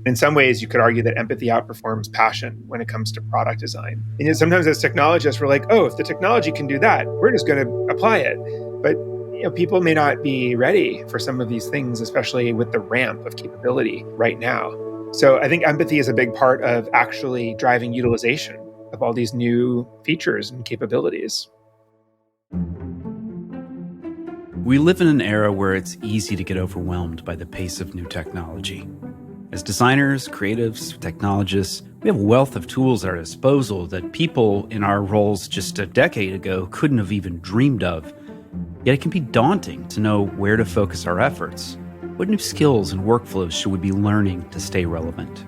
In some ways, you could argue that empathy outperforms passion when it comes to product design. And yet sometimes as technologists, we're like, oh, if the technology can do that, we're just going to apply it. But people may not be ready for some of these things, especially with the ramp of capability right now. So I think empathy is a big part of actually driving utilization of all these new features and capabilities. We live in an era where it's easy to get overwhelmed by the pace of new technology. As designers, creatives, technologists, we have a wealth of tools at our disposal that people in our roles just a decade ago couldn't have even dreamed of. Yet it can be daunting to know where to focus our efforts. What new skills and workflows should we be learning to stay relevant?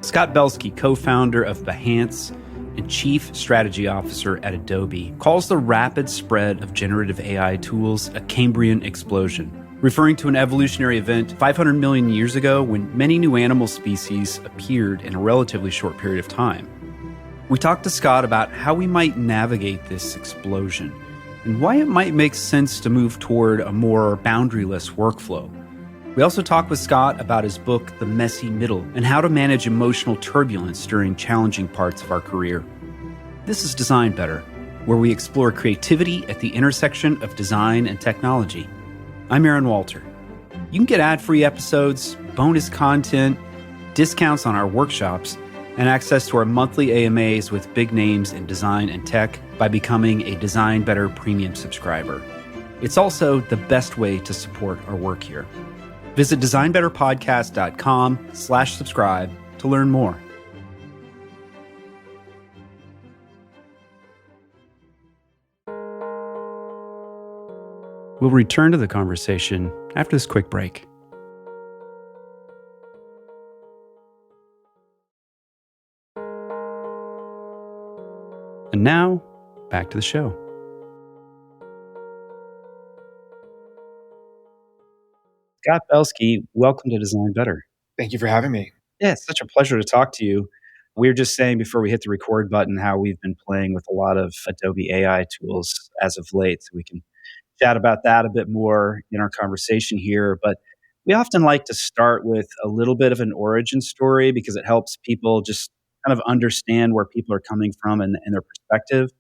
Scott Belsky, co-founder of Behance and chief strategy officer at Adobe, calls the rapid spread of generative AI tools a Cambrian Explosion, referring to an evolutionary event 500 million years ago when many new animal species appeared in a relatively short period of time. We talked to Scott about how we might navigate this explosion and why it might make sense to move toward a more boundaryless workflow. We also talked with Scott about his book, The Messy Middle, and how to manage emotional turbulence during challenging parts of our career. This is Design Better, where we explore creativity at the intersection of design and technology. I'm Aaron Walter. You can get ad-free episodes, bonus content, discounts on our workshops, and access to our monthly AMAs with big names in design and tech by becoming a Design Better premium subscriber. It's also the best way to support our work here. Visit designbetterpodcast.com/subscribe to learn more. We'll return to the conversation after this quick break. And now, back to the show. Scott Belsky, welcome to Design Better. Thank you for having me. Yeah, it's such a pleasure to talk to you. We were just saying before we hit the record button how we've been playing with a lot of Adobe AI tools as of late. So we can chat about that a bit more in our conversation here. But we often like to start with a little bit of an origin story because it helps people just kind of understand where people are coming from and their perspective.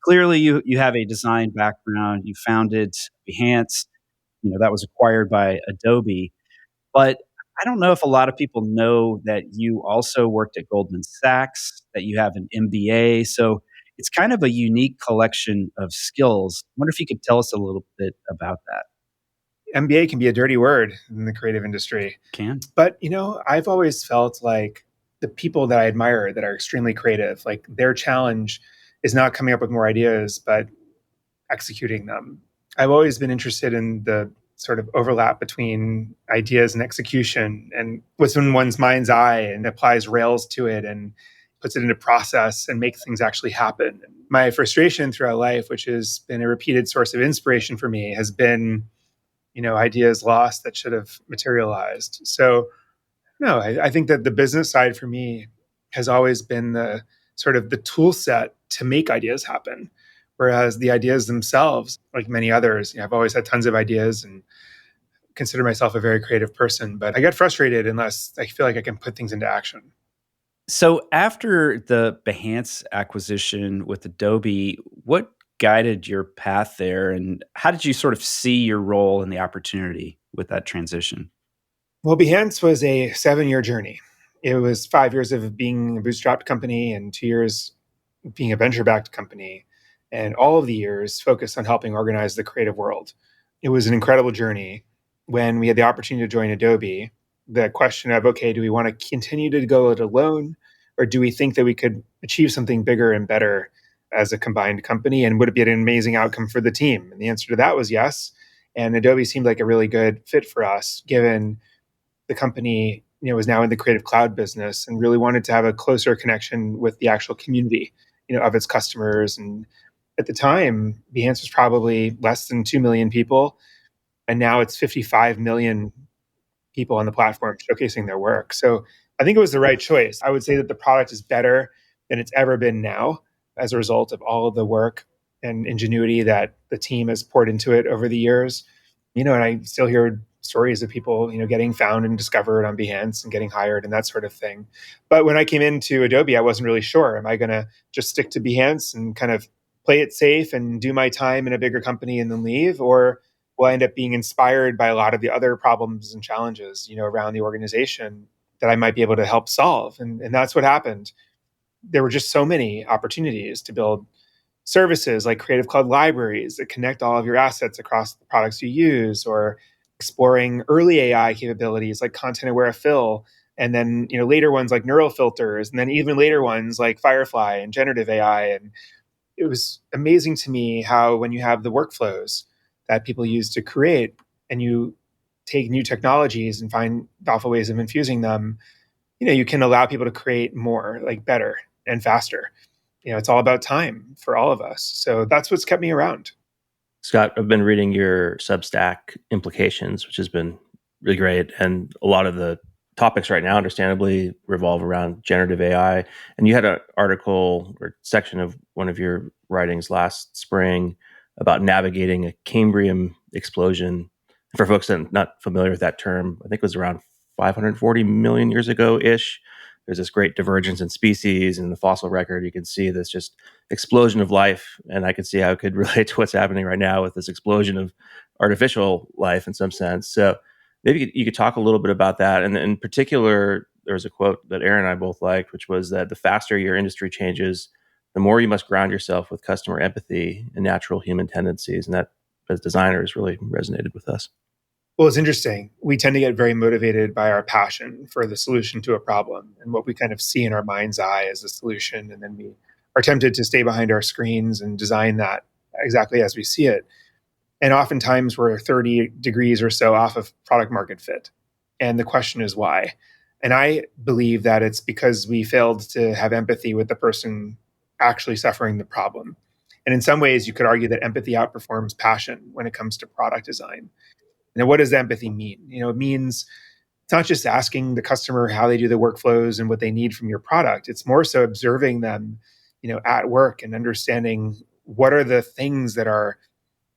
Clearly, you have a design background. You founded Behance. That was acquired by Adobe. But I don't know if a lot of people know that you also worked at Goldman Sachs, that you have an MBA. So it's kind of a unique collection of skills. I wonder if you could tell us a little bit about that. MBA can be a dirty word in the creative industry. Can. But, I've always felt like the people that I admire that are extremely creative, like their challenge is not coming up with more ideas, but executing them. I've always been interested in the sort of overlap between ideas and execution and what's in one's mind's eye and applies rails to it and puts it into process and makes things actually happen. My frustration throughout life, which has been a repeated source of inspiration for me, has been, ideas lost that should have materialized. So, no, I think that the business side for me has always been the sort of the tool set to make ideas happen. Whereas the ideas themselves, like many others, I've always had tons of ideas and consider myself a very creative person, but I get frustrated unless I feel like I can put things into action. So after the Behance acquisition with Adobe, what guided your path there and how did you sort of see your role and the opportunity with that transition? Well, Behance was a 7-year journey. It was 5 years of being a bootstrapped company and 2 years being a venture-backed company. And all of the years focused on helping organize the creative world. It was an incredible journey. When we had the opportunity to join Adobe, the question of, okay, do we want to continue to go it alone? Or do we think that we could achieve something bigger and better as a combined company? And would it be an amazing outcome for the team? And the answer to that was yes. And Adobe seemed like a really good fit for us, given the company was now in the creative cloud business and really wanted to have a closer connection with the actual community of its customers. And at the time, Behance was probably less than 2 million people. And now it's 55 million people on the platform showcasing their work. So I think it was the right choice. I would say that the product is better than it's ever been now as a result of all of the work and ingenuity that the team has poured into it over the years. And I still hear stories of people, getting found and discovered on Behance and getting hired and that sort of thing. But when I came into Adobe, I wasn't really sure. Am I going to just stick to Behance and kind of play it safe and do my time in a bigger company and then leave? Or will I end up being inspired by a lot of the other problems and challenges, around the organization that I might be able to help solve? And that's what happened. There were just so many opportunities to build services like Creative Cloud libraries that connect all of your assets across the products you use, or exploring early AI capabilities like content aware fill, and then later ones like neural filters, and then even later ones like Firefly and generative AI. And it was amazing to me how when you have the workflows that people use to create, and you take new technologies and find thoughtful ways of infusing them, you can allow people to create more, like better and faster. It's all about time for all of us. So that's what's kept me around. Scott, I've been reading your Substack implications, which has been really great. And a lot of the topics right now, understandably, revolve around generative AI. And you had an article or section of one of your writings last spring about navigating a Cambrian explosion. For folks that are not familiar with that term, I think it was around 540 million years ago-ish. There's this great divergence in species in the fossil record. You can see this just explosion of life, and I could see how it could relate to what's happening right now with this explosion of artificial life in some sense. So maybe you could talk a little bit about that. And in particular, there's a quote that Aaron and I both liked, which was that the faster your industry changes, the more you must ground yourself with customer empathy and natural human tendencies. And that, as designers, really resonated with us. Well, it's interesting. We tend to get very motivated by our passion for the solution to a problem and what we kind of see in our mind's eye as a solution. And then we are tempted to stay behind our screens and design that exactly as we see it. And oftentimes we're 30 degrees or so off of product market fit. And the question is why? And I believe that it's because we failed to have empathy with the person actually suffering the problem. And in some ways, you could argue that empathy outperforms passion when it comes to product design. Now, what does empathy mean? It means it's not just asking the customer how they do the workflows and what they need from your product. It's more so observing them, at work and understanding what are the things that are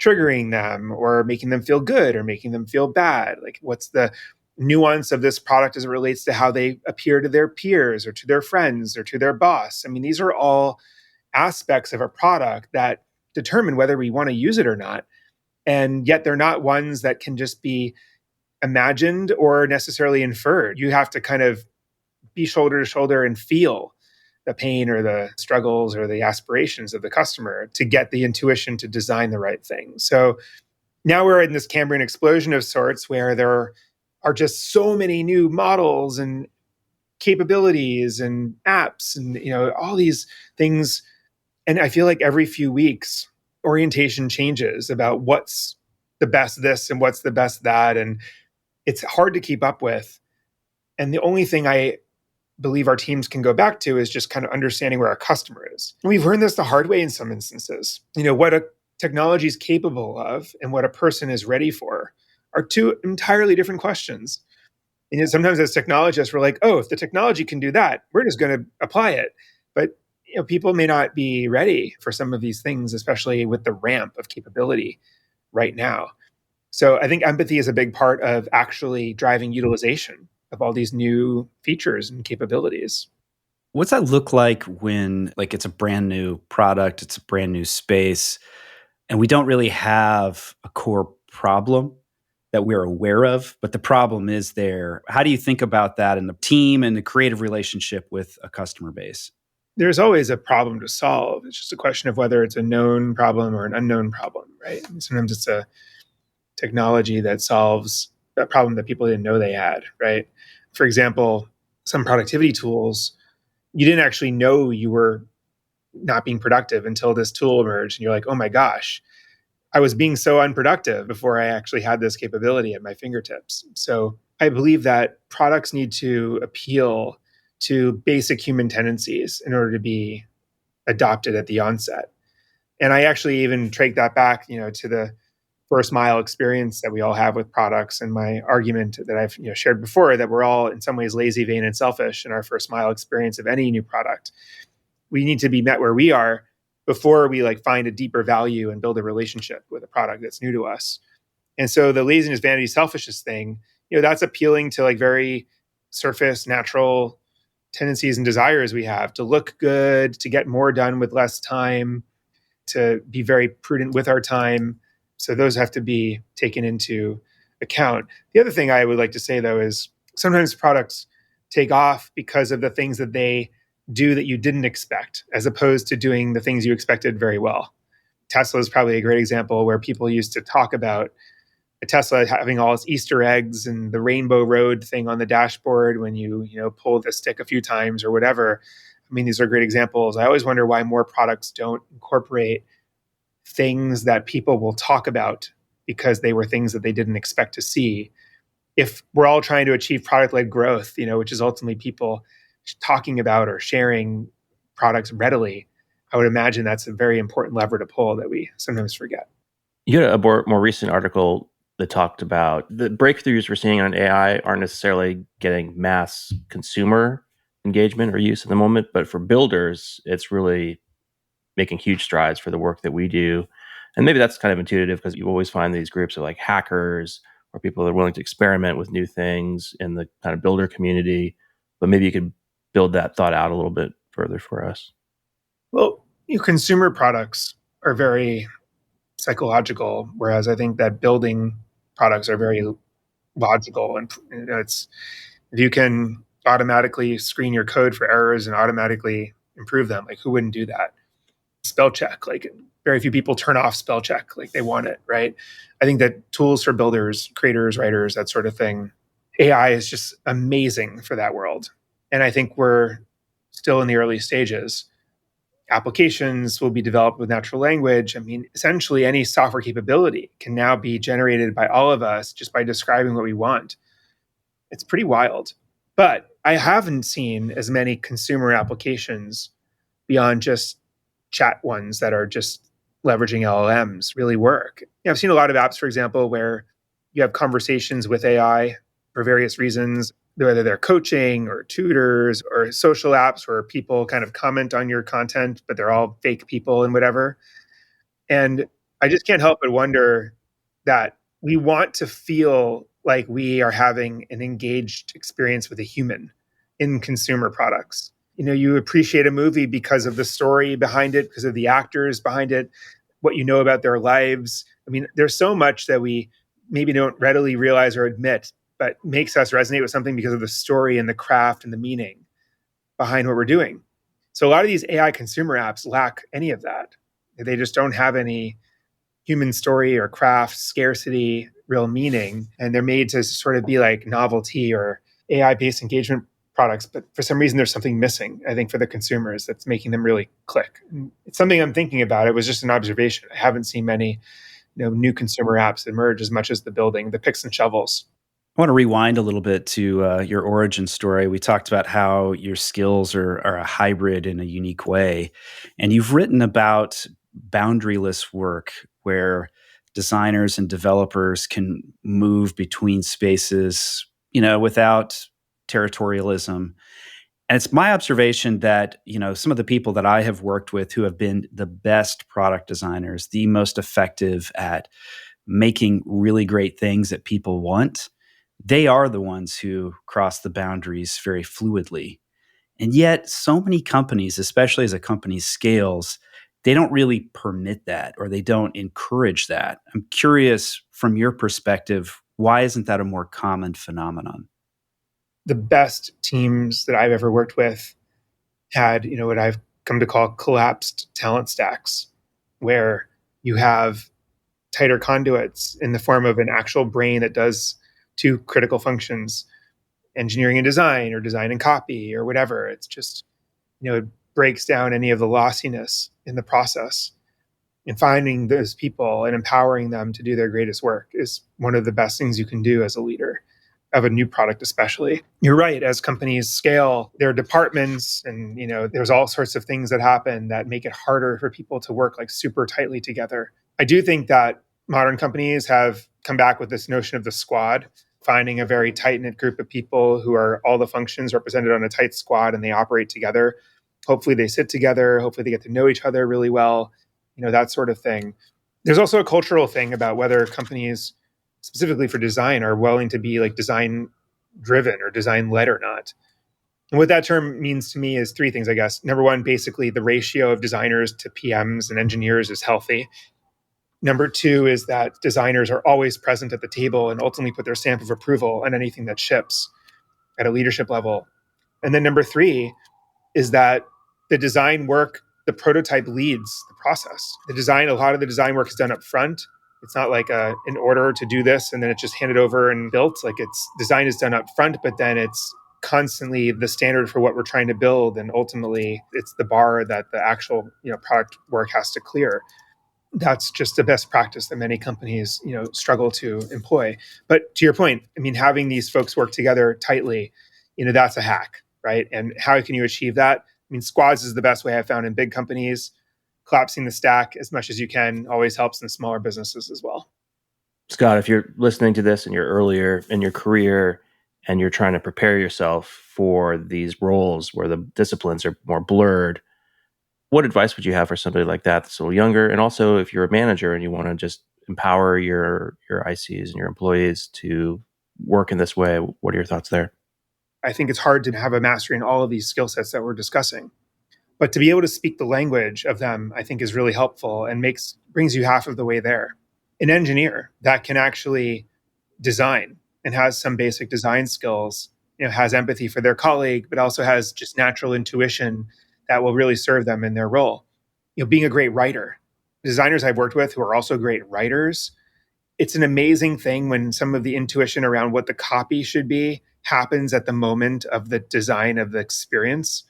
triggering them or making them feel good or making them feel bad. Like, what's the nuance of this product as it relates to how they appear to their peers or to their friends or to their boss? I mean, these are all aspects of a product that determine whether we want to use it or not. And yet they're not ones that can just be imagined or necessarily inferred. You have to kind of be shoulder to shoulder and feel the pain or the struggles or the aspirations of the customer to get the intuition to design the right thing. So now we're in this Cambrian explosion of sorts where there are just so many new models and capabilities and apps and all these things. And I feel like every few weeks orientation changes about what's the best this and what's the best that. And it's hard to keep up with. And the only thing I believe our teams can go back to is just kind of understanding where our customer is. And we've learned this the hard way in some instances. What a technology is capable of and what a person is ready for are two entirely different questions. And sometimes as technologists, we're like, oh, if the technology can do that, we're just going to apply it. But people may not be ready for some of these things, especially with the ramp of capability right now. So I think empathy is a big part of actually driving utilization of all these new features and capabilities. What's that look like when it's a brand new product, it's a brand new space, and we don't really have a core problem that we're aware of, but the problem is there? How do you think about that in the team and the creative relationship with a customer base? There's always a problem to solve. It's just a question of whether it's a known problem or an unknown problem, right? And sometimes it's a technology that solves a problem that people didn't know they had, right? For example, some productivity tools, you didn't actually know you were not being productive until this tool emerged. And you're like, oh my gosh, I was being so unproductive before I actually had this capability at my fingertips. So I believe that products need to appeal to basic human tendencies in order to be adopted at the onset. And I actually even take that back, to the first mile experience that we all have with products, and my argument that I've shared before, that we're all in some ways lazy, vain, and selfish in our first mile experience of any new product. We need to be met where we are before we find a deeper value and build a relationship with a product that's new to us. And so the laziness, vanity, selfishness thing, that's appealing to like very surface, natural tendencies and desires we have to look good, to get more done with less time, to be very prudent with our time. So those have to be taken into account. The other thing I would like to say, though, is sometimes products take off because of the things that they do that you didn't expect, as opposed to doing the things you expected very well. Tesla is probably a great example where people used to talk about a Tesla having all its Easter eggs and the Rainbow Road thing on the dashboard when you pull the stick a few times or whatever. I mean, these are great examples. I always wonder why more products don't incorporate things that people will talk about because they were things that they didn't expect to see. If we're all trying to achieve product-led growth, which is ultimately people talking about or sharing products readily, I would imagine that's a very important lever to pull that we sometimes forget. You had a more recent article that talked about the breakthroughs we're seeing on AI aren't necessarily getting mass consumer engagement or use at the moment, but for builders, it's really making huge strides for the work that we do. And maybe that's kind of intuitive because you always find these groups of like hackers or people that are willing to experiment with new things in the kind of builder community. But maybe you could build that thought out a little bit further for us. Well, consumer products are very psychological, whereas I think that building products are very logical. And it's if you can automatically screen your code for errors and automatically improve them, like who wouldn't do that? Spell check, like very few people turn off spell check, like they want it, right? I think that tools for builders, creators, writers, that sort of thing, AI is just amazing for that world. And I think we're still in the early stages. Applications will be developed with natural language. I mean, essentially any software capability can now be generated by all of us just by describing what we want. It's pretty wild. But I haven't seen as many consumer applications beyond just chat ones that are just leveraging LLMs really work. I've seen a lot of apps, for example, where you have conversations with AI for various reasons, whether they're coaching or tutors or social apps where people kind of comment on your content, but they're all fake people and whatever. And I just can't help but wonder that we want to feel like we are having an engaged experience with a human in consumer products. You appreciate a movie because of the story behind it, because of the actors behind it, what you know about their lives. I mean, there's so much that we maybe don't readily realize or admit, but makes us resonate with something because of the story and the craft and the meaning behind what we're doing. So a lot of these AI consumer apps lack any of that. They just don't have any human story or craft, scarcity, real meaning. And they're made to sort of be like novelty or AI-based engagement products. But for some reason, there's something missing, I think, for the consumers that's making them really click. And it's something I'm thinking about. It was just an observation. I haven't seen many new consumer apps emerge as much as the building, the picks and shovels. I want to rewind a little bit to your origin story. We talked about how your skills are a hybrid in a unique way. And you've written about boundaryless work where designers and developers can move between spaces, without territorialism. And it's my observation that, some of the people that I have worked with who have been the best product designers, the most effective at making really great things that people want, they are the ones who cross the boundaries very fluidly. And yet, so many companies, especially as a company scales, they don't really permit that or they don't encourage that. I'm curious, from your perspective, why isn't that a more common phenomenon? The best teams that I've ever worked with had, what I've come to call collapsed talent stacks, where you have tighter conduits in the form of an actual brain that does two critical functions, engineering and design, or design and copy, or whatever. It's just, it breaks down any of the lossiness in the process. And finding those people and empowering them to do their greatest work is one of the best things you can do as a leader of a new product, especially. You're right, as companies scale, there are departments and, there's all sorts of things that happen that make it harder for people to work like super tightly together. I do think that modern companies have come back with this notion of the squad, finding a very tight-knit group of people who are all the functions represented on a tight squad and they operate together. Hopefully they sit together. Hopefully they get to know each other really well, that sort of thing. There's also a cultural thing about whether companies specifically for design, are willing to be like design driven or design led or not. And what that term means to me is three things, I guess. Number one, basically the ratio of designers to PMs and engineers is healthy. Number two is that designers are always present at the table and ultimately put their stamp of approval on anything that ships at a leadership level. And then number three is that the design work, the prototype leads the process. A lot of the design work is done up front. It's not like an order to do this and then it's just handed over and built. Like design is done up front, but then it's constantly the standard for what we're trying to build. And ultimately it's the bar that the actual, product work has to clear. That's just the best practice that many companies, struggle to employ. But to your point, I mean, having these folks work together tightly, that's a hack, right? And how can you achieve that? I mean, squads is the best way I've found in big companies. Collapsing the stack as much as you can always helps in smaller businesses as well. Scott, if you're listening to this and you're earlier in your career and you're trying to prepare yourself for these roles where the disciplines are more blurred, what advice would you have for somebody like that that's a little younger? And also, if you're a manager and you want to just empower your ICs and your employees to work in this way, what are your thoughts there? I think it's hard to have a mastery in all of these skill sets that we're discussing. But to be able to speak the language of them, I think is really helpful and brings you half of the way there. An engineer that can actually design and has some basic design skills, has empathy for their colleague, but also has just natural intuition that will really serve them in their role. Being a great writer. Designers I've worked with who are also great writers, it's an amazing thing when some of the intuition around what the copy should be happens at the moment of the design of the experience,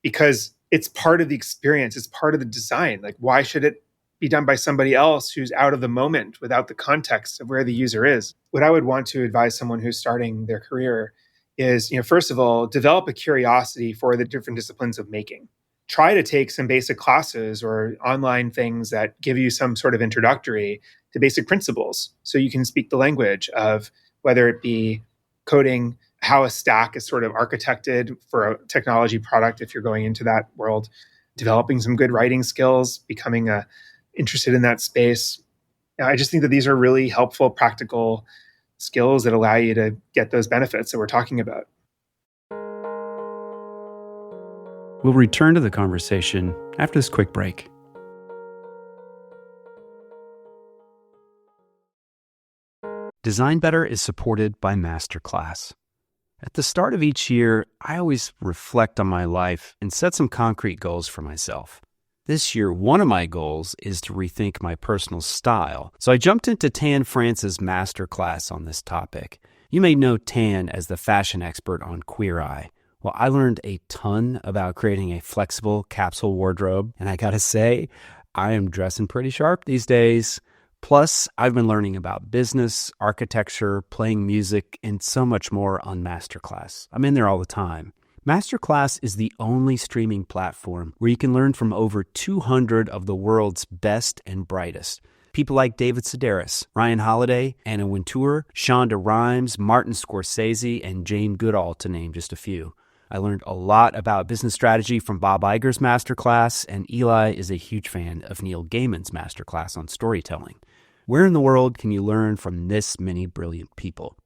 because it's part of the experience. It's part of the design. Like, why should it be done by somebody else who's out of the moment without the context of where the user is? What I would want to advise someone who's starting their career is, first of all, develop a curiosity for the different disciplines of making. Try to take some basic classes or online things that give you some sort of introductory to basic principles so you can speak the language of whether it be coding, how a stack is sort of architected for a technology product if you're going into that world, developing some good writing skills, becoming interested in that space. I just think that these are really helpful, practical skills that allow you to get those benefits that we're talking about. We'll return to the conversation after this quick break. Design Better is supported by Masterclass. At the start of each year, I always reflect on my life and set some concrete goals for myself. This year, one of my goals is to rethink my personal style. So I jumped into Tan France's masterclass on this topic. You may know Tan as the fashion expert on Queer Eye. Well, I learned a ton about creating a flexible capsule wardrobe, and I gotta say, I am dressing pretty sharp these days. Plus, I've been learning about business, architecture, playing music, and so much more on Masterclass. I'm in there all the time. Masterclass is the only streaming platform where you can learn from over 200 of the world's best and brightest. People like David Sedaris, Ryan Holiday, Anna Wintour, Shonda Rhimes, Martin Scorsese, and Jane Goodall, to name just a few. I learned a lot about business strategy from Bob Iger's masterclass, and Eli is a huge fan of Neil Gaiman's masterclass on storytelling. Where in the world can you learn from this many brilliant people?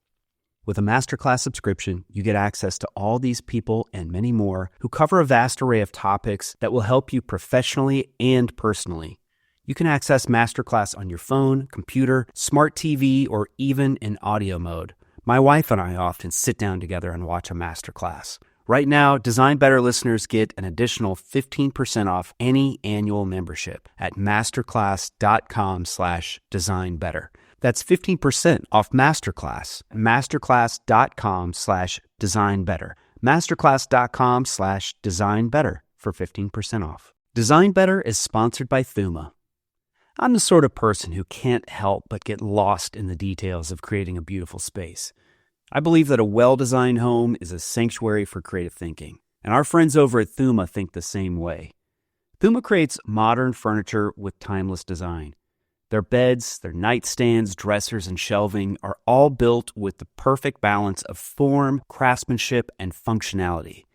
With a Masterclass subscription, you get access to all these people and many more who cover a vast array of topics that will help you professionally and personally. You can access Masterclass on your phone, computer, smart TV, or even in audio mode. My wife and I often sit down together and watch a Masterclass. Right now, Design Better listeners get an additional 15% off any annual membership at masterclass.com/designbetter. That's 15% off Masterclass. Masterclass.com/designbetter. Masterclass.com/designbetter for 15% off. Design Better is sponsored by Thuma. I'm the sort of person who can't help but get lost in the details of creating a beautiful space. I believe that a well-designed home is a sanctuary for creative thinking, and our friends over at Thuma think the same way. Thuma creates modern furniture with timeless design. Their beds, their nightstands, dressers, and shelving are all built with the perfect balance of form, craftsmanship, and functionality.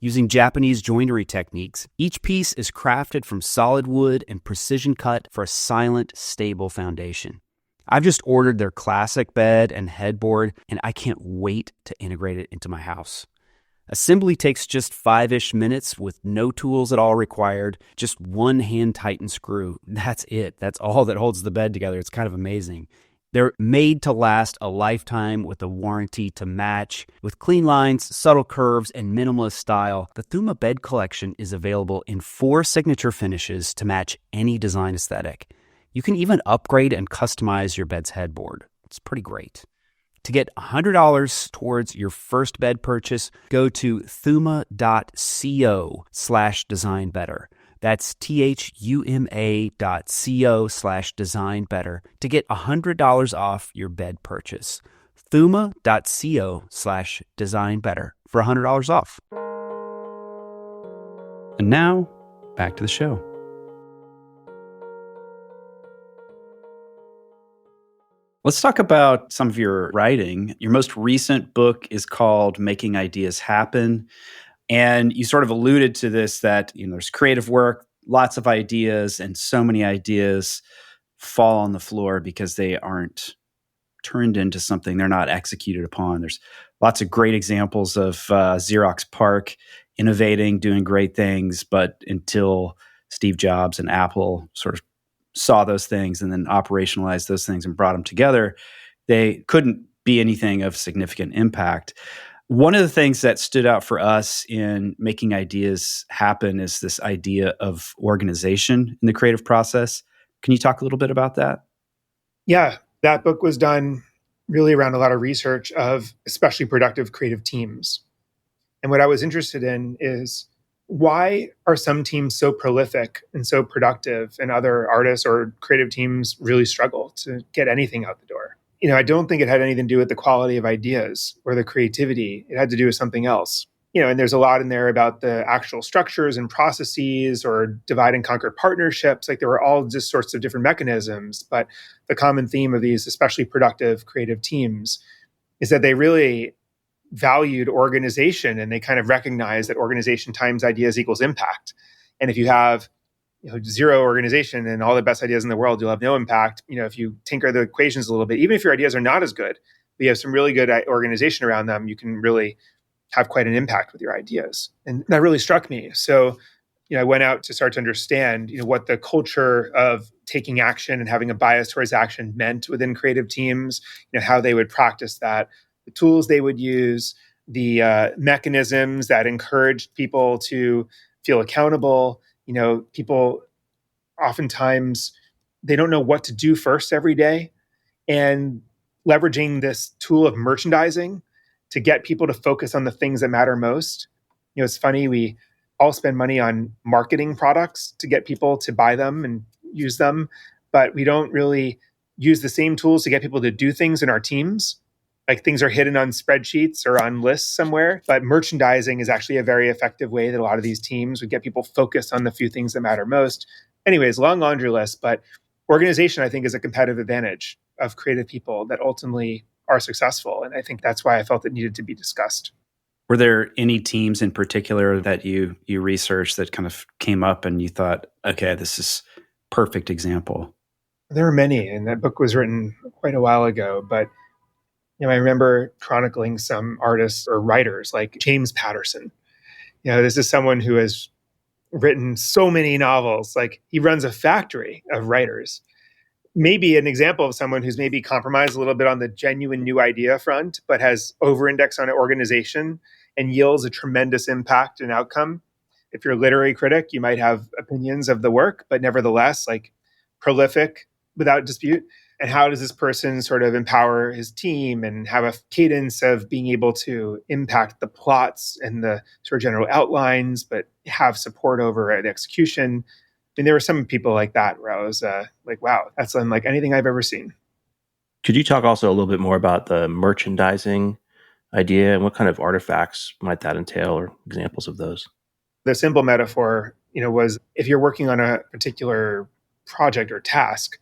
Using Japanese joinery techniques, each piece is crafted from solid wood and precision cut for a silent, stable foundation. I've just ordered their classic bed and headboard, and I can't wait to integrate it into my house. Assembly takes just 5-ish minutes with no tools at all required, just one hand tightened screw. That's it. That's all that holds the bed together. It's kind of amazing. They're made to last a lifetime with a warranty to match. With clean lines, subtle curves, and minimalist style, the Thuma Bed collection is available in 4 signature finishes to match any design aesthetic. You can even upgrade and customize your bed's headboard. It's pretty great. To get $100 towards your first bed purchase, go to thuma.co/designbetter. That's thuma.co/designbetter to get $100 off your bed purchase. thuma.co/designbetter for $100 off. And now, back to the show. Let's talk about some of your writing. Your most recent book is called Making Ideas Happen. And you sort of alluded to this, that there's creative work, lots of ideas, and so many ideas fall on the floor because they aren't turned into something, they're not executed upon. There's lots of great examples of Xerox PARC innovating, doing great things, but until Steve Jobs and Apple sort of saw those things and then operationalized those things and brought them together, they couldn't be anything of significant impact. One of the things that stood out for us in Making Ideas Happen is this idea of organization in the creative process. Can you talk a little bit about that? Yeah, that book was done really around a lot of research of especially productive creative teams. And what I was interested in is, why are some teams so prolific and so productive and other artists or creative teams really struggle to get anything out the door? I don't think it had anything to do with the quality of ideas or the creativity. It had to do with something else. And there's a lot in there about the actual structures and processes or divide and conquer partnerships. Like, there were all just sorts of different mechanisms. But the common theme of these, especially productive creative teams, is that they really valued organization, and they kind of recognized that organization times ideas equals impact. And if you have zero organization and all the best ideas in the world, you'll have no impact. If you tinker the equations a little bit, even if your ideas are not as good, but you have some really good organization around them, you can really have quite an impact with your ideas. And that really struck me. So, I went out to start to understand, what the culture of taking action and having a bias towards action meant within creative teams, how they would practice that, the tools they would use, the mechanisms that encouraged people to feel accountable. People oftentimes, they don't know what to do first every day. And leveraging this tool of merchandising to get people to focus on the things that matter most. It's funny, we all spend money on marketing products to get people to buy them and use them, but we don't really use the same tools to get people to do things in our teams. Like, things are hidden on spreadsheets or on lists somewhere, but merchandising is actually a very effective way that a lot of these teams would get people focused on the few things that matter most. Anyways, long laundry list, but organization, I think, is a competitive advantage of creative people that ultimately are successful. And I think that's why I felt it needed to be discussed. Were there any teams in particular that you researched that kind of came up and you thought, okay, this is perfect example? There are many, and that book was written quite a while ago, but I remember chronicling some artists or writers like James Patterson. This is someone who has written so many novels. Like, he runs a factory of writers. Maybe an example of someone who's maybe compromised a little bit on the genuine new idea front, but has over-indexed on an organization and yields a tremendous impact and outcome. If you're a literary critic, you might have opinions of the work, but nevertheless, like, prolific without dispute. And how does this person sort of empower his team and have a cadence of being able to impact the plots and the sort of general outlines, but have support over the execution? I mean, there were some people like that where I was like, wow, that's unlike anything I've ever seen. Could you talk also a little bit more about the merchandising idea and what kind of artifacts might that entail, or examples of those? The simple metaphor, was if you're working on a particular project or task,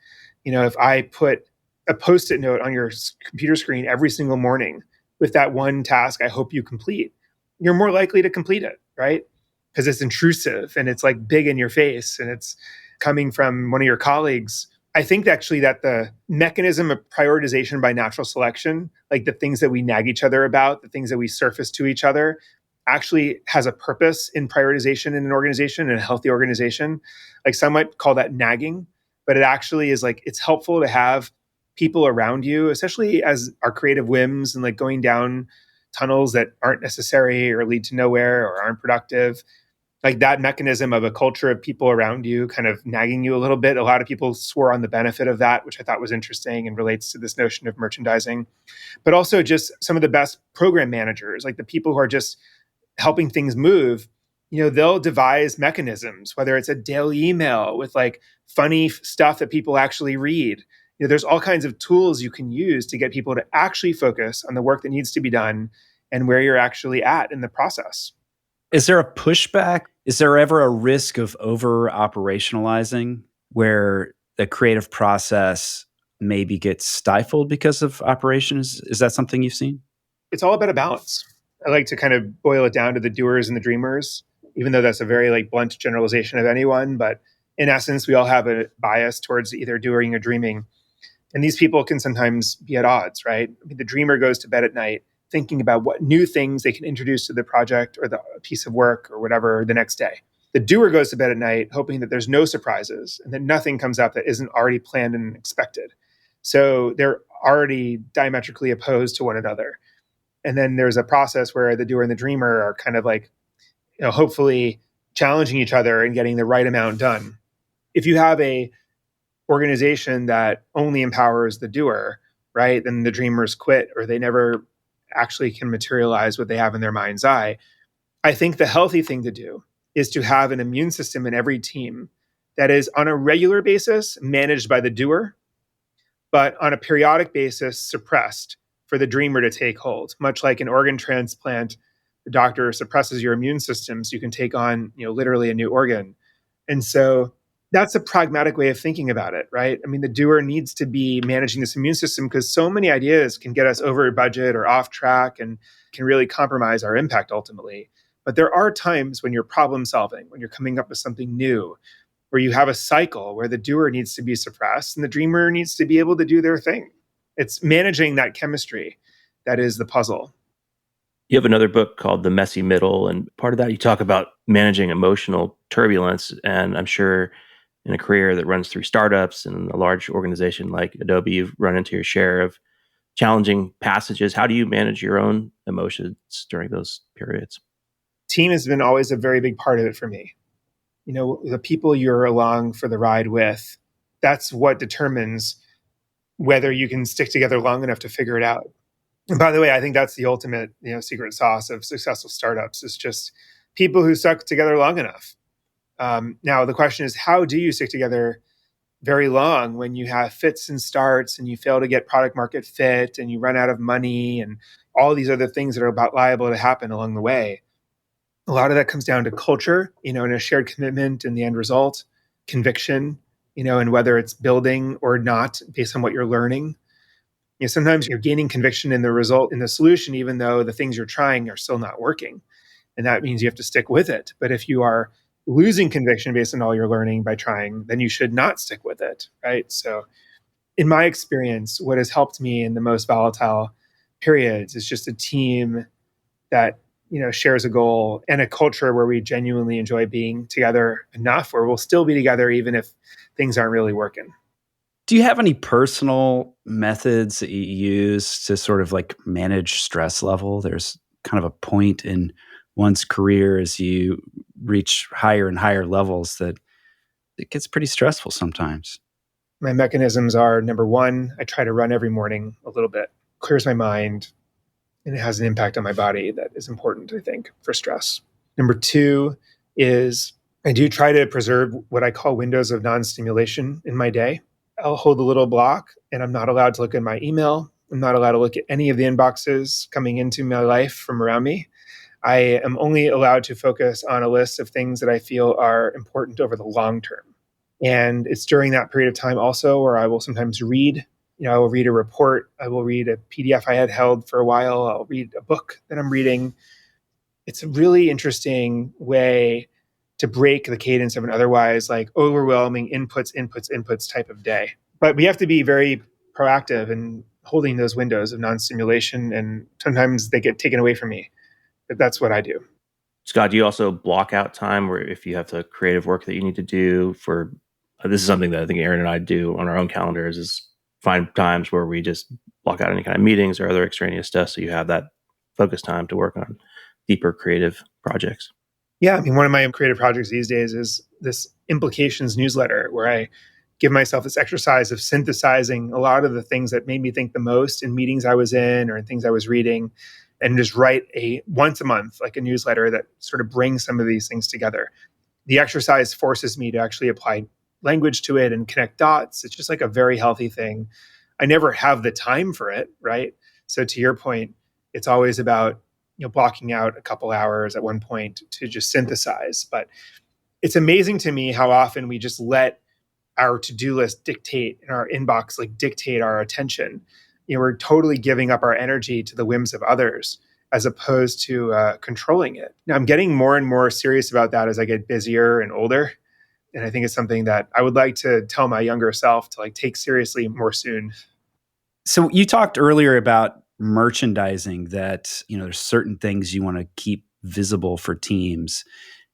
if I put a Post-it note on your computer screen every single morning with that one task I hope you complete, you're more likely to complete it, right? Because it's intrusive and it's like big in your face and it's coming from one of your colleagues. I think actually that the mechanism of prioritization by natural selection, like the things that we nag each other about, the things that we surface to each other, actually has a purpose in prioritization in an organization, in a healthy organization. Like some might call that nagging, but it actually is like it's helpful to have people around you, especially as our creative whims and like going down tunnels that aren't necessary or lead to nowhere or aren't productive, like that mechanism of a culture of people around you kind of nagging you a little bit. A lot of people swore on the benefit of that, which I thought was interesting and relates to this notion of merchandising. But also just some of the best program managers, like the people who are just helping things move, they'll devise mechanisms, whether it's a daily email with like funny stuff that people actually read. There's all kinds of tools you can use to get people to actually focus on the work that needs to be done and where you're actually at in the process. Is there a pushback? Is there ever a risk of over operationalizing where the creative process maybe gets stifled because of operations? Is that something you've seen? It's all about a balance. I like to kind of boil it down to the doers and the dreamers, even though that's a very like blunt generalization of anyone. But in essence, we all have a bias towards either doing or dreaming. And these people can sometimes be at odds, right? I mean, the dreamer goes to bed at night thinking about what new things they can introduce to the project or the piece of work or whatever the next day. The doer goes to bed at night hoping that there's no surprises and that nothing comes up that isn't already planned and expected. So they're already diametrically opposed to one another. And then there's a process where the doer and the dreamer are kind of like, hopefully challenging each other and getting the right amount done. If you have a organization that only empowers the doer, right, then the dreamers quit or they never actually can materialize what they have in their mind's eye. I think the healthy thing to do is to have an immune system in every team that is on a regular basis managed by the doer, but on a periodic basis suppressed for the dreamer to take hold. Much like an organ transplant, the doctor suppresses your immune system so you can take on, literally a new organ. And so that's a pragmatic way of thinking about it, right? I mean, the doer needs to be managing this immune system because so many ideas can get us over budget or off track and can really compromise our impact ultimately. But there are times when you're problem solving, when you're coming up with something new, where you have a cycle where the doer needs to be suppressed and the dreamer needs to be able to do their thing. It's managing that chemistry that is the puzzle. You have another book called The Messy Middle, and part of that you talk about managing emotional turbulence. And I'm sure in a career that runs through startups and a large organization like Adobe, you've run into your share of challenging passages. How do you manage your own emotions during those periods? Team has been always a very big part of it for me. The people you're along for the ride with, that's what determines whether you can stick together long enough to figure it out. And by the way, I think that's the ultimate, secret sauce of successful startups is just people who stuck together long enough. Now, the question is, how do you stick together very long when you have fits and starts and you fail to get product market fit and you run out of money and all these other things that are about liable to happen along the way? A lot of that comes down to culture, and a shared commitment in the end result, conviction, and whether it's building or not based on what you're learning. Sometimes you're gaining conviction in the result, in the solution, even though the things you're trying are still not working. And that means you have to stick with it. But if you are losing conviction based on all you're learning by trying, then you should not stick with it, right? So in my experience, what has helped me in the most volatile periods is just a team that, shares a goal and a culture where we genuinely enjoy being together enough where we'll still be together even if things aren't really working. Do you have any personal methods that you use to sort of like manage stress level? There's kind of a point in one's career as you reach higher and higher levels that it gets pretty stressful sometimes. My mechanisms are, number one, I try to run every morning a little bit, clears my mind, and it has an impact on my body that is important, I think, for stress. Number two is I do try to preserve what I call windows of non-stimulation in my day. I'll hold a little block and I'm not allowed to look at my email. I'm not allowed to look at any of the inboxes coming into my life from around me. I am only allowed to focus on a list of things that I feel are important over the long term. And it's during that period of time also where I will sometimes read. I will read a report. I will read a PDF I had held for a while. I'll read a book that I'm reading. It's a really interesting way to break the cadence of an otherwise like overwhelming inputs type of day. But we have to be very proactive in holding those windows of non-stimulation, and sometimes they get taken away from me. But that's what I do. Scott, do you also block out time where if you have the creative work that you need to do for this is something that I think Aaron and I do on our own calendars is find times where we just block out any kind of meetings or other extraneous stuff so you have that focus time to work on deeper creative projects. Yeah, I mean, one of my creative projects these days is this implications newsletter where I give myself this exercise of synthesizing a lot of the things that made me think the most in meetings I was in or in things I was reading, and just write a once a month, like a newsletter that sort of brings some of these things together. The exercise forces me to actually apply language to it and connect dots. It's just like a very healthy thing. I never have the time for it, right? So to your point, it's always about blocking out a couple hours at one point to just synthesize. But it's amazing to me how often we just let our to-do list dictate in our inbox, like dictate our attention. We're totally giving up our energy to the whims of others as opposed to controlling it. Now, I'm getting more and more serious about that as I get busier and older. And I think it's something that I would like to tell my younger self to take seriously more soon. So you talked earlier about merchandising, that there's certain things you want to keep visible for teams.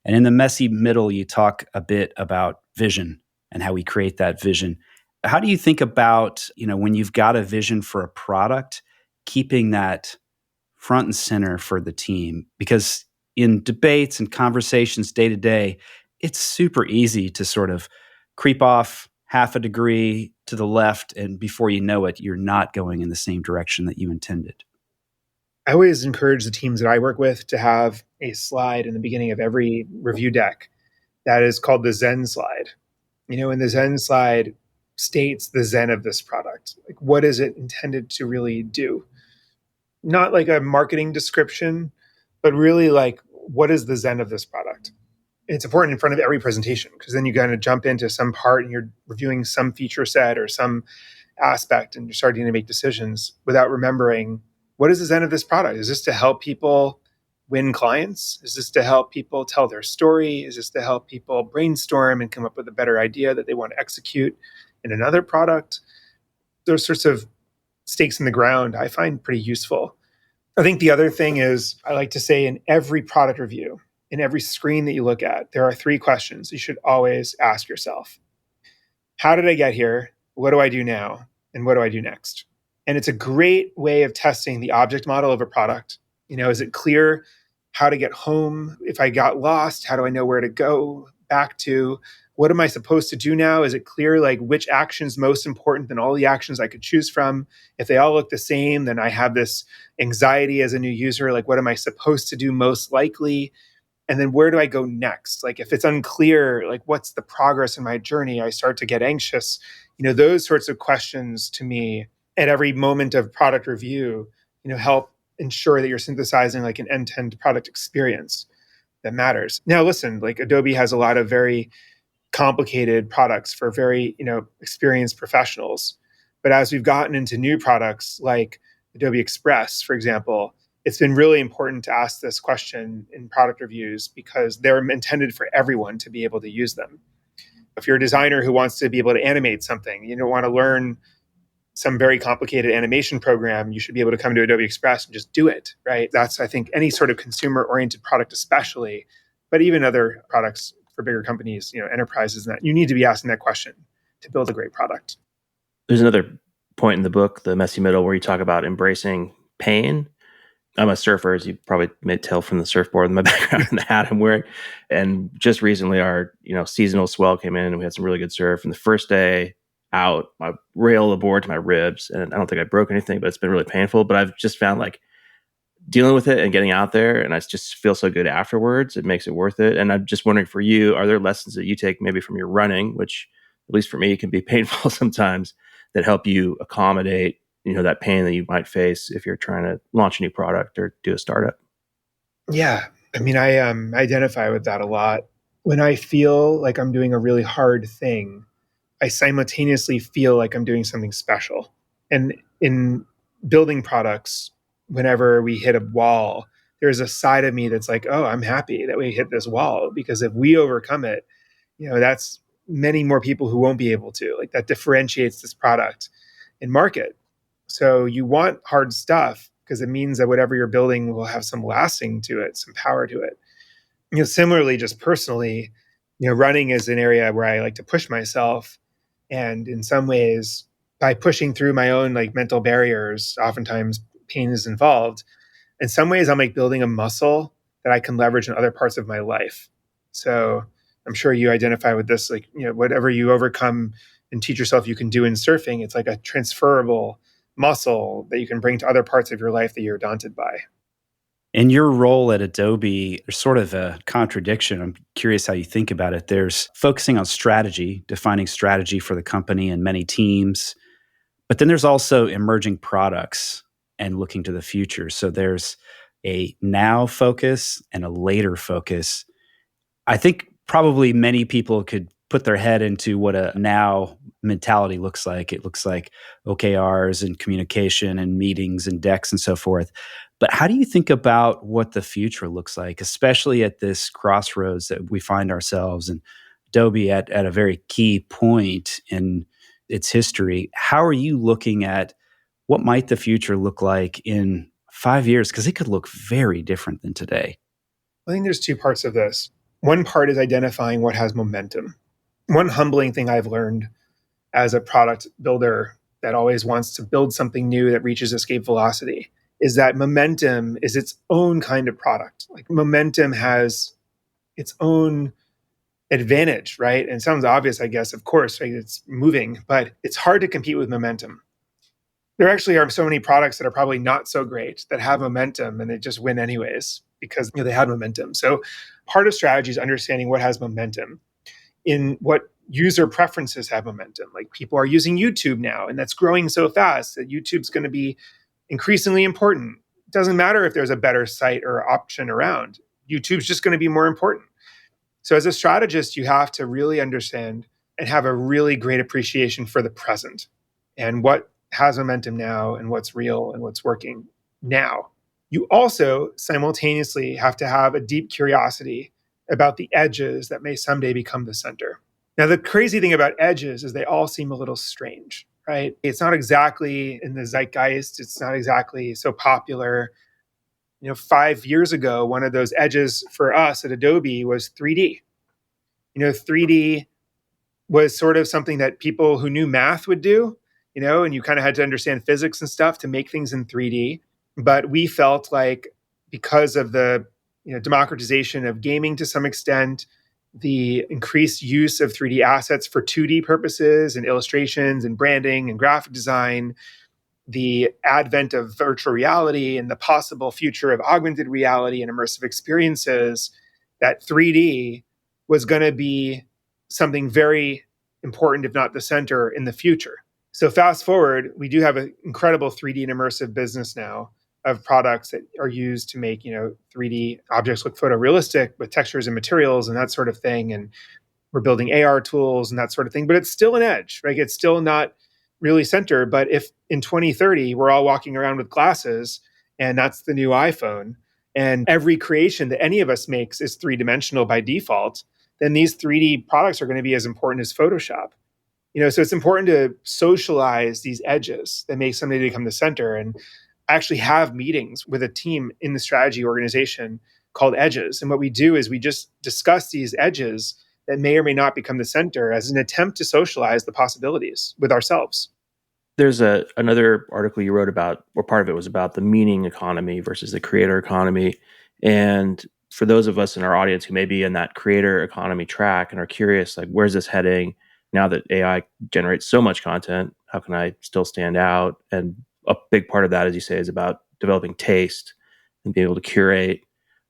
And in the messy middle, you talk a bit about vision and how we create that vision. How do you think about, when you've got a vision for a product, keeping that front and center for the team? Because in debates and conversations day to day, it's super easy to sort of creep off half a degree to the left, and before you know it, you're not going in the same direction that you intended. I always encourage the teams that I work with to have a slide in the beginning of every review deck that is called the Zen slide. And the Zen slide states the Zen of this product. Like, what is it intended to really do? Not like a marketing description, but really like, what is the Zen of this product? It's important in front of every presentation, because then you kind of jump into some part and you're reviewing some feature set or some aspect and you're starting to make decisions without remembering, what is the Zen of this product? Is this to help people win clients? Is this to help people tell their story? Is this to help people brainstorm and come up with a better idea that they want to execute in another product? Those sorts of stakes in the ground I find pretty useful. I think the other thing is, I like to say in every product review, in every screen that you look at, there are 3 questions you should always ask yourself. How did I get here? What do I do now? And what do I do next? And it's a great way of testing the object model of a product. Is it clear how to get home? If I got lost, how do I know where to go back to? What am I supposed to do now? Is it clear which action's most important than all the actions I could choose from? If they all look the same, then I have this anxiety as a new user. What am I supposed to do most likely? And then where do I go next? If it's unclear, what's the progress in my journey? I start to get anxious. Those sorts of questions to me at every moment of product review, help ensure that you're synthesizing an end-to-end product experience that matters. Now, listen, Adobe has a lot of very complicated products for very, experienced professionals. But as we've gotten into new products like Adobe Express, for example, it's been really important to ask this question in product reviews because they're intended for everyone to be able to use them. If you're a designer who wants to be able to animate something, you don't want to learn some very complicated animation program, you should be able to come to Adobe Express and just do it, right? That's, I think, any sort of consumer-oriented product especially, but even other products for bigger companies, enterprises, and that you need to be asking that question to build a great product. There's another point in the book, The Messy Middle, where you talk about embracing pain. I'm a surfer, as you probably may tell from the surfboard in my background and the hat I'm wearing. And just recently, our seasonal swell came in, and we had some really good surf. And the first day out, I railed the board to my ribs, and I don't think I broke anything, but it's been really painful. But I've just found dealing with it and getting out there, and I just feel so good afterwards. It makes it worth it. And I'm just wondering for you, are there lessons that you take maybe from your running, which at least for me can be painful sometimes, that help you accommodate that pain that you might face if you're trying to launch a new product or do a startup? Yeah. I mean, I identify with that a lot. When I feel like I'm doing a really hard thing, I simultaneously feel like I'm doing something special. And in building products, whenever we hit a wall, there's a side of me that's like, oh, I'm happy that we hit this wall, because if we overcome it, that's many more people who won't be able to. Like that differentiates this product in market. So you want hard stuff because it means that whatever you're building will have some lasting to it, some power to it. Similarly, just personally, running is an area where I like to push myself. And in some ways, by pushing through my own like mental barriers, oftentimes pain is involved. In some ways, I'm like building a muscle that I can leverage in other parts of my life. So I'm sure you identify with this, like, whatever you overcome and teach yourself you can do in surfing, it's like a transferable muscle that you can bring to other parts of your life that you're daunted by. In your role at Adobe, there's sort of a contradiction. I'm curious how you think about it. There's focusing on strategy, defining strategy for the company and many teams. But then there's also emerging products and looking to the future. So there's a now focus and a later focus. I think probably many people could put their head into what a now mentality looks like. It looks like OKRs and communication and meetings and decks and so forth. But how do you think about what the future looks like, especially at this crossroads that we find ourselves and Adobe at a very key point in its history? How are you looking at what might the future look like in 5 years? Because it could look very different than today. I think there's two parts of this. One part is identifying what has momentum. One humbling thing I've learned as a product builder that always wants to build something new that reaches escape velocity is that momentum is its own kind of product. Like momentum has its own advantage, right? And it sounds obvious, I guess, of course, right? It's moving, but it's hard to compete with momentum. There actually are so many products that are probably not so great that have momentum and they just win anyways because they had momentum. So part of strategy is understanding what has momentum in what user preferences have momentum. Like people are using YouTube now, and that's growing so fast that YouTube's going to be increasingly important. It doesn't matter if there's a better site or option around. YouTube's just going to be more important. So as a strategist, you have to really understand and have a really great appreciation for the present and what has momentum now and what's real and what's working now. You also simultaneously have to have a deep curiosity about the edges that may someday become the center. Now, the crazy thing about edges is they all seem a little strange, right? It's not exactly in the zeitgeist. It's not exactly so popular. 5 years ago, one of those edges for us at Adobe was 3D. 3D was sort of something that people who knew math would do, and you kind of had to understand physics and stuff to make things in 3D. But we felt like because of the democratization of gaming to some extent, the increased use of 3D assets for 2D purposes and illustrations and branding and graphic design, the advent of virtual reality and the possible future of augmented reality and immersive experiences, that 3D was going to be something very important, if not the center, in the future. So fast forward, we do have an incredible 3D and immersive business now of products that are used to make 3D objects look photorealistic with textures and materials and that sort of thing. And we're building AR tools and that sort of thing. But it's still an edge, right? It's still not really center. But if in 2030 we're all walking around with glasses and that's the new iPhone, and every creation that any of us makes is three-dimensional by default, then these 3D products are going to be as important as Photoshop. So it's important to socialize these edges that make something become the center. And actually have meetings with a team in the strategy organization called edges. And what we do is we just discuss these edges that may or may not become the center as an attempt to socialize the possibilities with ourselves. There's another article you wrote about, or part of it was about the meaning economy versus the creator economy. And for those of us in our audience who may be in that creator economy track and are curious, like, where's this heading now that AI generates so much content? How can I still stand out? And a big part of that, as you say, is about developing taste and being able to curate.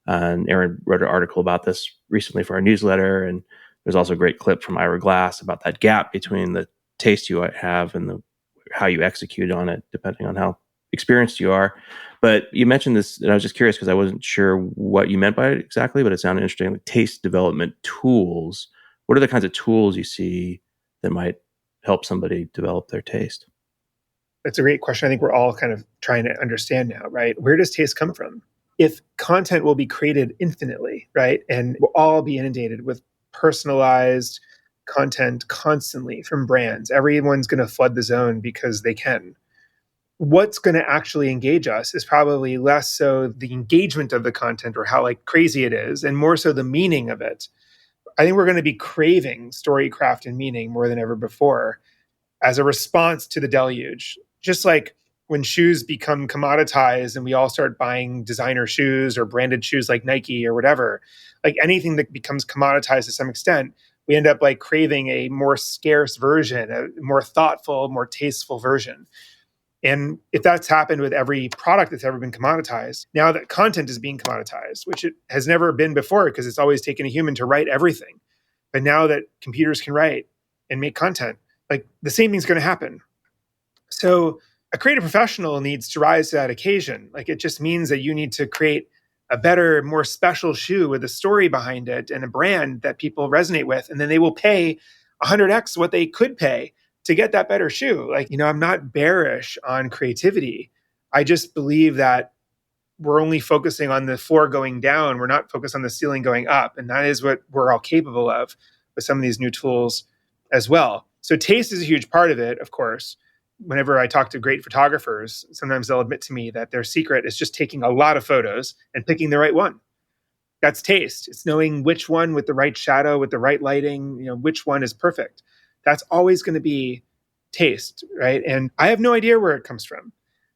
And Aaron wrote an article about this recently for our newsletter. And there's also a great clip from Ira Glass about that gap between the taste you have and how you execute on it, depending on how experienced you are. But you mentioned this, and I was just curious because I wasn't sure what you meant by it exactly, but it sounded interesting. Like taste development tools. What are the kinds of tools you see that might help somebody develop their taste? That's a great question. I think we're all kind of trying to understand now, right? Where does taste come from? If content will be created infinitely, right? And we'll all be inundated with personalized, content constantly from brands. Everyone's going to flood the zone because they can. What's going to actually engage us is probably less so the engagement of the content or how like crazy it is, and more so the meaning of it. I think we're going to be craving story, craft, and meaning more than ever before as a response to the deluge. Just like when shoes become commoditized and we all start buying designer shoes or branded shoes like Nike or whatever, like anything that becomes commoditized to some extent, we end up like craving a more scarce version, a more thoughtful, more tasteful version. And if that's happened with every product that's ever been commoditized, now that content is being commoditized, which it has never been before because it's always taken a human to write everything. But now that computers can write and make content, like the same thing's going to happen. So a creative professional needs to rise to that occasion. Like it just means that you need to create a better, more special shoe with a story behind it and a brand that people resonate with. And then they will pay 100x what they could pay to get that better shoe. Like, I'm not bearish on creativity. I just believe that we're only focusing on the floor going down. We're not focused on the ceiling going up. And that is what we're all capable of with some of these new tools as well. So taste is a huge part of it, of course. Whenever I talk to great photographers, sometimes they'll admit to me that their secret is just taking a lot of photos and picking the right one. That's taste. It's knowing which one with the right shadow, with the right lighting, which one is perfect. That's always going to be taste, right? And I have no idea where it comes from.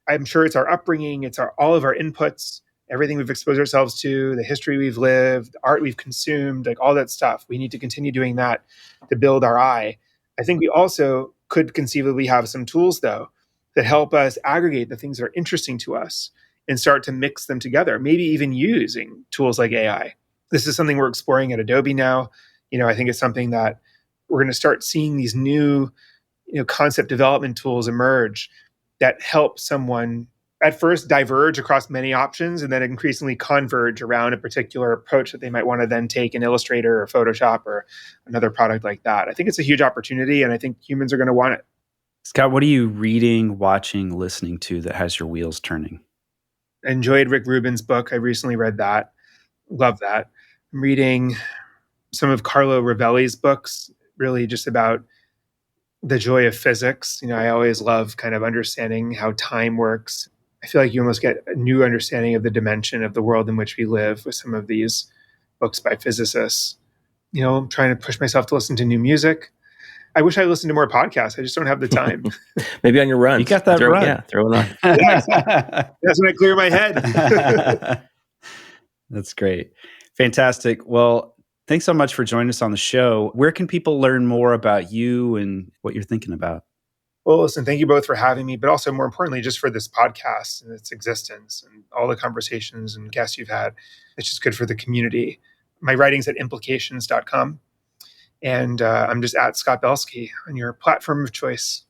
I'm sure it's our upbringing, it's all of our inputs, everything we've exposed ourselves to, the history we've lived, the art we've consumed, like all that stuff. We need to continue doing that to build our eye. I think we also could conceivably have some tools, though, that help us aggregate the things that are interesting to us and start to mix them together, maybe even using tools like AI. This is something we're exploring at Adobe now. I think it's something that we're going to start seeing these new concept development tools emerge that help someone at first diverge across many options and then increasingly converge around a particular approach that they might want to then take in Illustrator or Photoshop or another product like that. I think it's a huge opportunity, and I think humans are going to want it. Scott, what are you reading, watching, listening to that has your wheels turning? I enjoyed Rick Rubin's book. I recently read that. Love that. I'm reading some of Carlo Rovelli's books, really just about the joy of physics. I always love kind of understanding how time works. I feel like you almost get a new understanding of the dimension of the world in which we live with some of these books by physicists. I'm trying to push myself to listen to new music. I wish I listened to more podcasts. I just don't have the time. Maybe on your runs. You got that run. Yeah, throw it on. Yeah, exactly. That's when I clear my head. That's great. Fantastic. Well, thanks so much for joining us on the show. Where can people learn more about you and what you're thinking about? Well, listen, thank you both for having me, but also more importantly, just for this podcast and its existence and all the conversations and guests you've had. It's just good for the community. My writing's at implications.com. And I'm just at Scott Belsky on your platform of choice.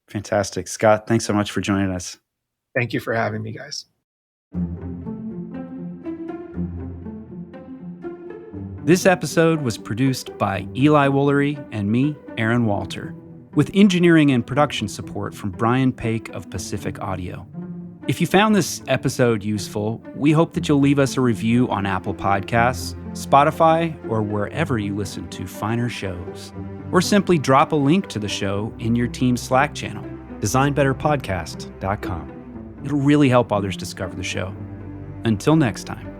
Fantastic. Scott, thanks so much for joining us. Thank you for having me, guys. This episode was produced by Eli Woolery and me, Aaron Walter, with engineering and production support from Brian Paik of Pacific Audio. If you found this episode useful, we hope that you'll leave us a review on Apple Podcasts, Spotify, or wherever you listen to finer shows. Or simply drop a link to the show in your team's Slack channel, designbetterpodcast.com. It'll really help others discover the show. Until next time.